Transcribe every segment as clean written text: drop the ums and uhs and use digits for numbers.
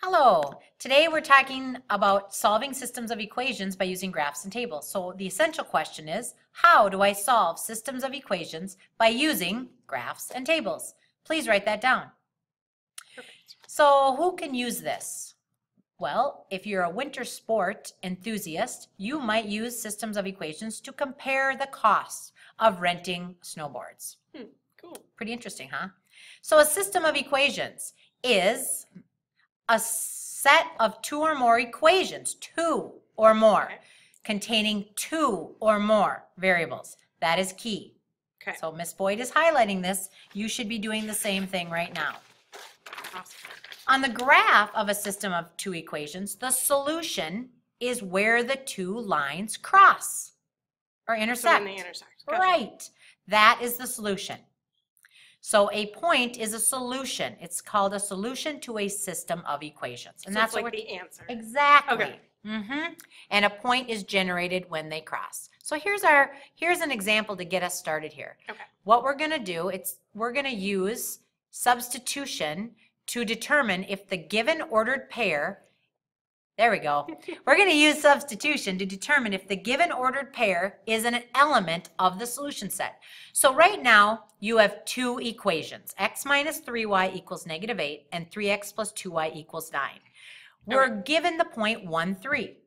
Hello. Today we're talking about solving systems of equations by using graphs and tables. So the essential question is, how do I solve systems of equations by using graphs and tables? Please write that down. Perfect. So who can use this? Well, if you're a winter sport enthusiast, you might use systems of equations to compare the costs of renting snowboards. Cool. Pretty interesting, huh? So a system of equations is a set of two or more equations, two or more, Okay. containing two or more variables. That is key. Okay. So Miss Boyd is highlighting this. You should be doing the same thing right now. Awesome. On the graph of a system of two equations, the solution is where the two lines cross or intersect. So when they intersect. Gotcha. Right. That is the solution. So a point is a solution. It's called a solution to a system of equations. And So that's it's like what the answer. Exactly. Okay. And a point is generated when they cross. So here's an example to get us started here. Okay. What we're going to do, we're going to use substitution to determine if the given ordered pair, there we go. We're going to use substitution to determine if the given ordered pair is an element of the solution set. So right now, you have two equations, x minus 3y equals negative 8 and 3x plus 2y equals 9. We're given the point 1, 3.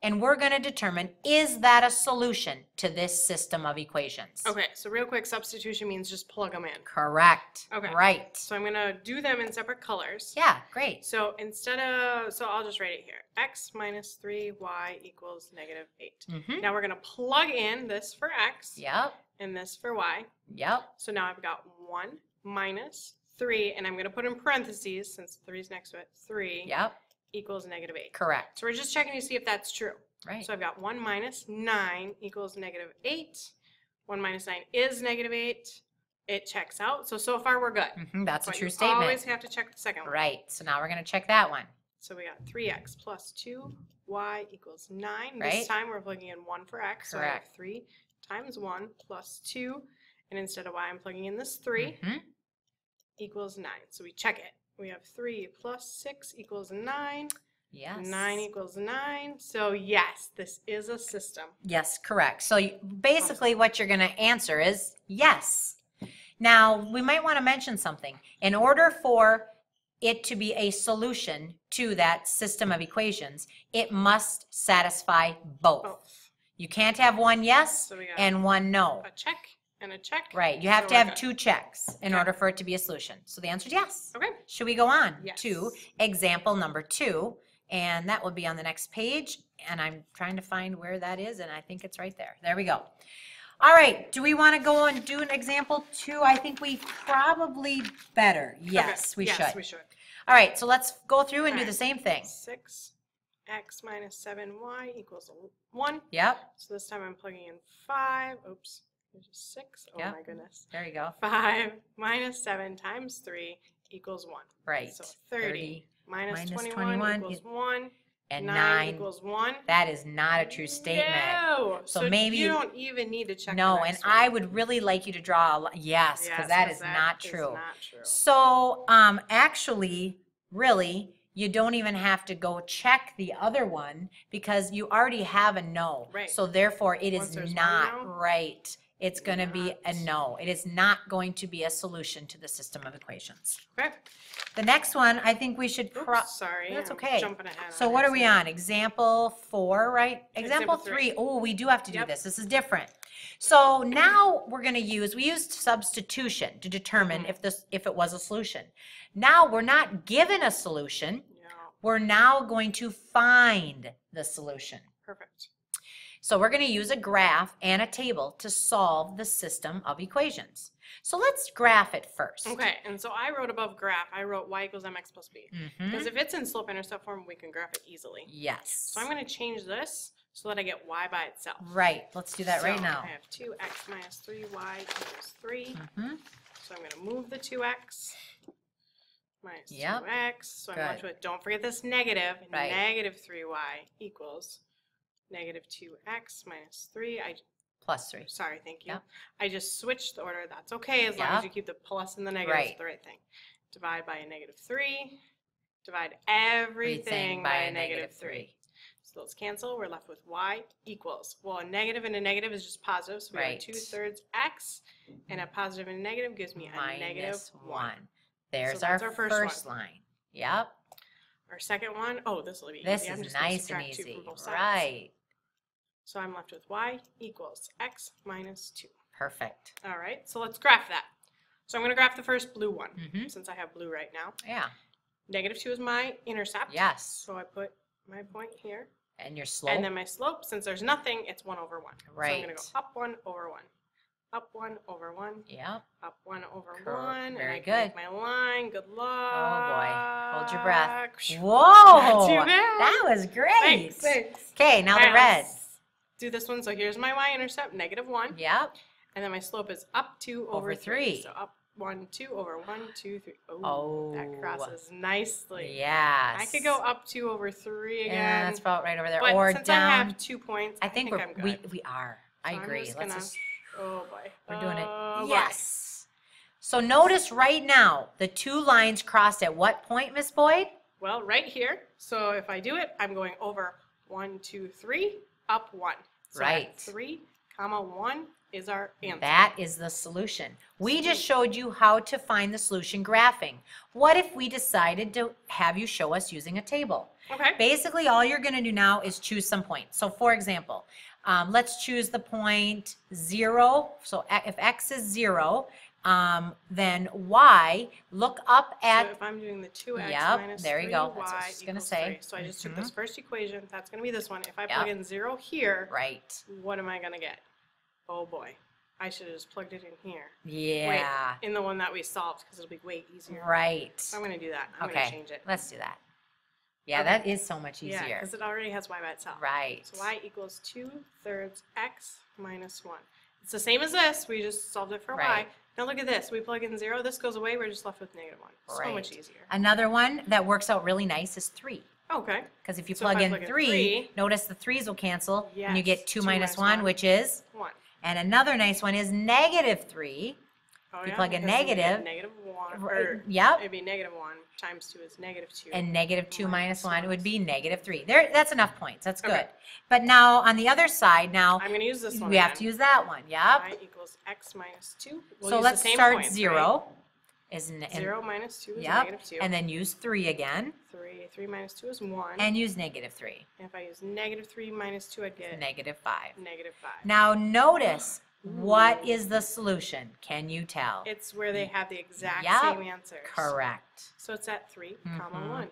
And we're going to determine, is that a solution to this system of equations? Okay, so real quick, substitution means just plug them in. Correct. Okay. Right. So I'm going to do them in separate colors. Yeah, great. So I'll just write it here. X minus 3y equals negative 8. Now we're going to plug in this for x Yep. and this for y. Yep. So now I've got 1 minus 3, and I'm going to put in parentheses, since 3 is next to it, 3 Yep. equals negative 8. Correct. So we're just checking to see if that's true. Right. So I've got 1 minus 9 equals negative 8. 1 minus 9 is negative 8. It checks out. So far we're good. That's a But true you statement. always have to check the second one. Right. So now we're going to check that one. So we got 3x plus 2y equals 9. Right. This time we're plugging in 1 for x. So I have Correct. 3 times 1 plus 2. And instead of y, I'm plugging in this 3 equals 9. So we check it. We have 3 plus 6 equals 9. Yes. 9 equals 9. So yes, this is a system. Yes, correct. So basically what you're going to answer is yes. Now, we might want to mention something. In order for it to be a solution to that system of equations, it must satisfy both. Both. You can't have one yes So we got and one no. a check and a check. Right. You have So to we're have good. two checks in Okay. order for it to be a solution. So the answer is yes. Okay. Should we go on Yes. to example number 2? And that will be on the next page. And I'm trying to find where that is. And I think it's right there. There we go. All right. Do we want to go and do an example 2? I think we probably better. Yes, we should. Yes, we should. All right. So let's go through and do All the right. same thing. 6x minus 7y equals 1. Yep. So this time I'm plugging in 5. Oops. There's a 6. Oh Yep. my goodness. There you go. 5 minus 7 times 3 equals 1. Right. So 30 minus 21 equals is- 1. And 9 9. equals 1. That is not a true statement. No. So maybe you don't even need to check No, the and next one. I would really like you to draw a yes, because that is not true. So, actually, really, you don't even have to go check the other one because you already have a no. Right. So therefore, it Once is there's one not no, right. It's going to be a not. no. It is not going to be a solution to the system of equations. Okay. The next one, I think we should. Oops, sorry. That's I'm okay. Jumping ahead. So what are we on? Example 4, right? Example Example 3. Oh, we do have to do Yep. this. This is different. So now we're going to we used substitution to determine if it was a solution. Now we're not given a solution. No. We're now going to find the solution. Perfect. So we're going to use a graph and a table to solve the system of equations. So let's graph it first. Okay, and so I wrote above graph, I wrote y equals mx plus b. Because if it's in slope-intercept form, we can graph it easily. Yes. So I'm going to change this so that I get y by itself. Right. Let's do that right So now. I have 2x minus 3y equals 3. Mm-hmm. So I'm going to move the 2x minus Yep. 2x. So I'm left Good. with, don't forget this negative, Right. negative 3y equals negative 2x minus 3. Plus 3. Sorry, thank you. Yep. I just switched the order. That's okay as long Yep. as you keep the plus and the negative Right. the right thing. Divide by a negative 3 Divide everything by a negative 3. So those cancel. We're left with y equals. Well, a negative and a negative is just positive. So we have 2/3 x. And a positive and a negative gives me a negative 1. There's So our that's first line. Yep. Our second one, oh, this will be This easy. I'm is just gonna nice and subtract 2 easy. from both sides. Right. So I'm left with y equals x minus 2. Perfect. All right, so let's graph that. So I'm going to graph the first blue one, since I have blue right now. Yeah. Negative 2 is my intercept. Yes. So I put my point here. And your slope. And then my slope, since there's nothing, it's 1 over 1. Right. So I'm going to go up 1 over 1. Up 1 over 1. Yep. Up 1 over 1. Very and I good. can make my line. Good luck. Oh boy. Hold your breath. Whoa. Whoa. Not too bad. That was great. Thanks. Okay, now the red. Let's do this one. So here's my y-intercept, negative 1. Yep. And then my slope is up 2 over 3. So up 1, 2 over 1, 2, 3. Oh, that crosses nicely. Yes. I could go up 2 over 3 again. Yeah, that's about right over there. But or since down. I have 2 points, I think I'm good. we are. I So agree. I'm just Let's gonna, just, oh boy. we're doing it. Oh, boy. Yes. So notice right now the 2 lines crossed at what point, Miss Boyd? Well, right here. So if I do it, I'm going over 1, 2, 3, up 1. So Right. 3, comma 1 is our answer. That is the solution. We just showed you how to find the solution graphing. What if we decided to have you show us using a table? Okay. Basically, all you're going to do now is choose some point. So for example, let's choose the point 0. So if x is 0, then y, look up at, So if I'm doing the 2x Yep, minus there you go. 3y That's what I was gonna equals say. 3. So I just took this first equation. That's going to be this one. If I plug Yep. in 0 here, right. what am I going to get? Oh boy. I should have just plugged it in here. Yeah. Wait, in the one that we solved because it'll be way easier. Right. So I'm going to do that. I'm going to change it. Let's do that. Yeah, Okay. that is so much Yeah, easier. because it already has y by itself. Right. So y equals 2/3 x minus 1. It's the same as this. We just solved it for y. Right. Now look at this. We plug in 0. This goes away. We're just left with negative 1. So Right. much easier. Another one that works out really nice is 3. Okay. Because if you So if plug I in plug in 3, three- notice the 3's will cancel, and you Yes, get 2 2 minus minus 1, one. which is, 1. and another nice one is negative 3. Oh, You yeah, plug in because we get negative. negative 1. Right, Or yep. it'd be negative 1 times 2 is negative 2. And negative 2 minus 1 1 would be negative 3. There, that's enough points. That's good. Okay. But now on the other side, now I'm going to use this one. we have to then. use that one. Yep. Y equals x minus 2. We'll So use let's the same start points, 0. Right? Is 0 minus 2 is Yep. negative 2. And then use 3 again, 3 minus 2 is 1. and use negative 3. And if I use negative 3 minus 2, I'd get Negative 5. negative 5. Now notice, what is the solution? Can you tell? It's where they have the exact Yep. same answers. Correct. So it's at 3, comma Mhm. 1.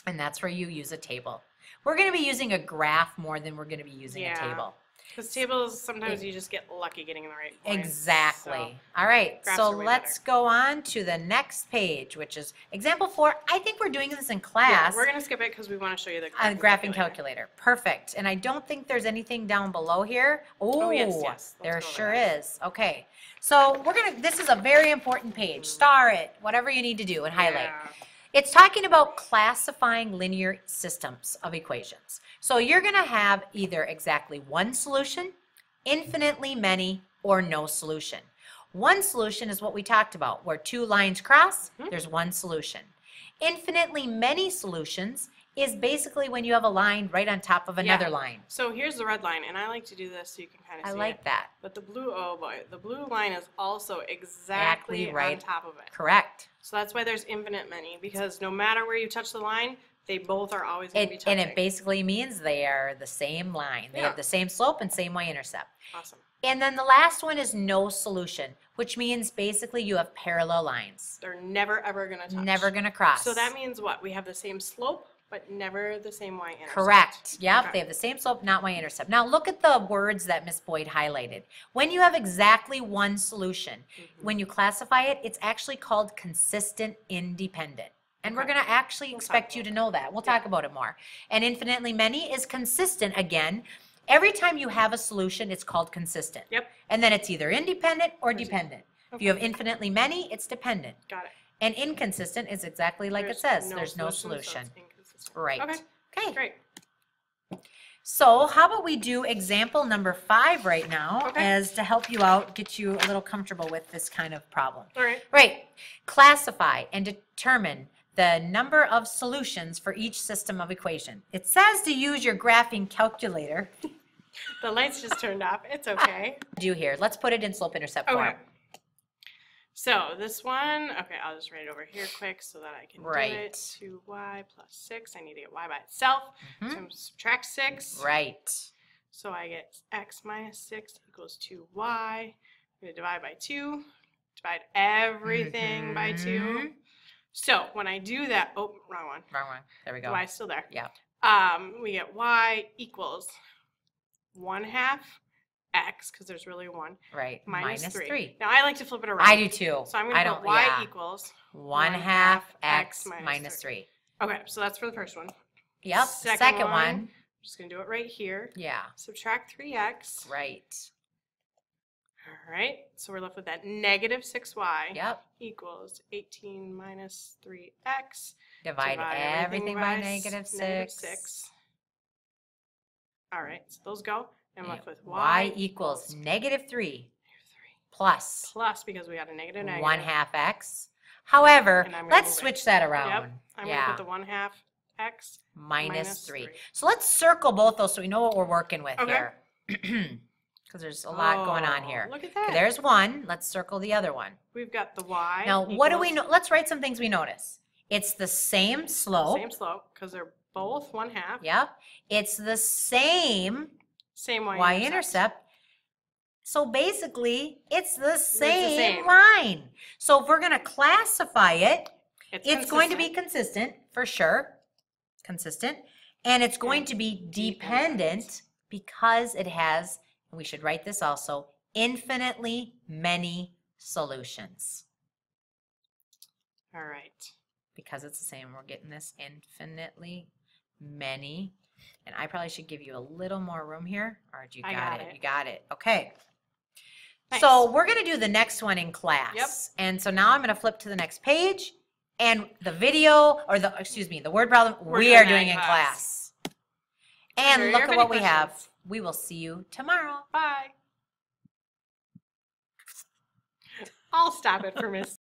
And that's where you use a table. We're going to be using a graph more than we're going to be using a Yeah. table. Because tables, sometimes you just get lucky getting in the right points. Exactly. All right, graphs so are way let's go on to the next page, which is example 4. I think we're doing this in class. Yeah, we're going to skip it because we want to show you the On graphing calculator. Perfect. And I don't think there's anything down below here. Oh, yes, yes. Let's There go over sure that. is. Okay. So we're going to, this is a very important page. Star it, whatever you need to do and highlight. Yeah. It's talking about classifying linear systems of equations. So you're going to have either exactly one solution, infinitely many, or no solution. One solution is what we talked about, where 2 lines cross, there's one solution. Infinitely many solutions is basically when you have a line right on top of another Yeah. line. So here's the red line, and I like to do this so you can kind of I see like it. that. But the blue, oh boy, the blue line is also exactly right. on top of it. Correct. So that's why there's infinite many, because no matter where you touch the line, they both are always going to be touching. And it basically means they are the same line. They Yeah. have the same slope and same y-intercept. Awesome. And then the last one is no solution, which means basically you have parallel lines. They're never, ever going to touch. Never going to cross. So that means what? We have the same slope, but never the same y-intercept. Correct. Yep, Okay. they have the same slope, not y-intercept. Now look at the words that Miss Boyd highlighted. When you have exactly one solution, when you classify it, it's actually called consistent independent. And we're Okay. going to actually We'll expect talk you to about know that. We'll talk about it more. And infinitely many is consistent again. Every time you have a solution, it's called consistent. Yep. And then it's either independent or dependent. If you have Okay. infinitely many, it's dependent. Got it. And inconsistent is exactly like it says. There's no solution. So it's inconsistent. Right. Okay. Great. So how about we do example number 5 right now Okay. as to help you out, get you a little comfortable with this kind of problem. All right. Right. Classify and determine the number of solutions for each system of equation. It says to use your graphing calculator. The lights just turned off. It's okay. Do here. Let's put it in slope-intercept form. Okay. So this one, okay, I'll just write it over here quick so that I can do it. 2y plus 6. I need to get y by itself. So I'm going to subtract 6. Right. So I get x minus 6 equals 2y. I'm going to divide by 2. Divide everything by 2. So when I do that, oh, wrong one. Wrong one. There we go. Y is still there. Yeah. We get y equals 1/2 x, because there's really 1. Right. Minus 3. 3. Now I like to flip it around. I do too. So I'm going to put y equals 1/2 x minus 3. Okay, so that's for the first one. Yep. Second one. I'm just going to do it right here. Yeah. Subtract 3x. Right. All right, so we're left with that negative 6y Yep. equals 18 minus 3x. Divide everything by negative 6. All right, so those go. I'm left with y equals negative 3 plus. Plus, because we got a negative. 1/2 x. However, let's move switch that around. Yep, I'm going to put the 1/2 x minus 3. So let's circle both those so we know what we're working with Okay. here. Because there's a lot going on here. Look at that. Okay, there's one. Let's circle the other one. We've got the y. Now, what do we know? Let's write some things we notice. It's the same slope. Same slope, because they're both 1/2. Yep. It's the same y-intercept. So basically, it's the same line. So if we're going to classify it, it's going to be consistent, for sure. Consistent. And it's going to be dependent because it has, and we should write this also, infinitely many solutions. All right. Because it's the same, we're getting this infinitely many. And I probably should give you a little more room here. All right, you got it. You got it. Okay. Nice. So we're going to do the next one in class. Yep. And so now I'm going to flip to the next page. And the video, or the, excuse me, the word problem we are doing in class. And look at what we have. We will see you tomorrow. Bye. I'll stop it for Miss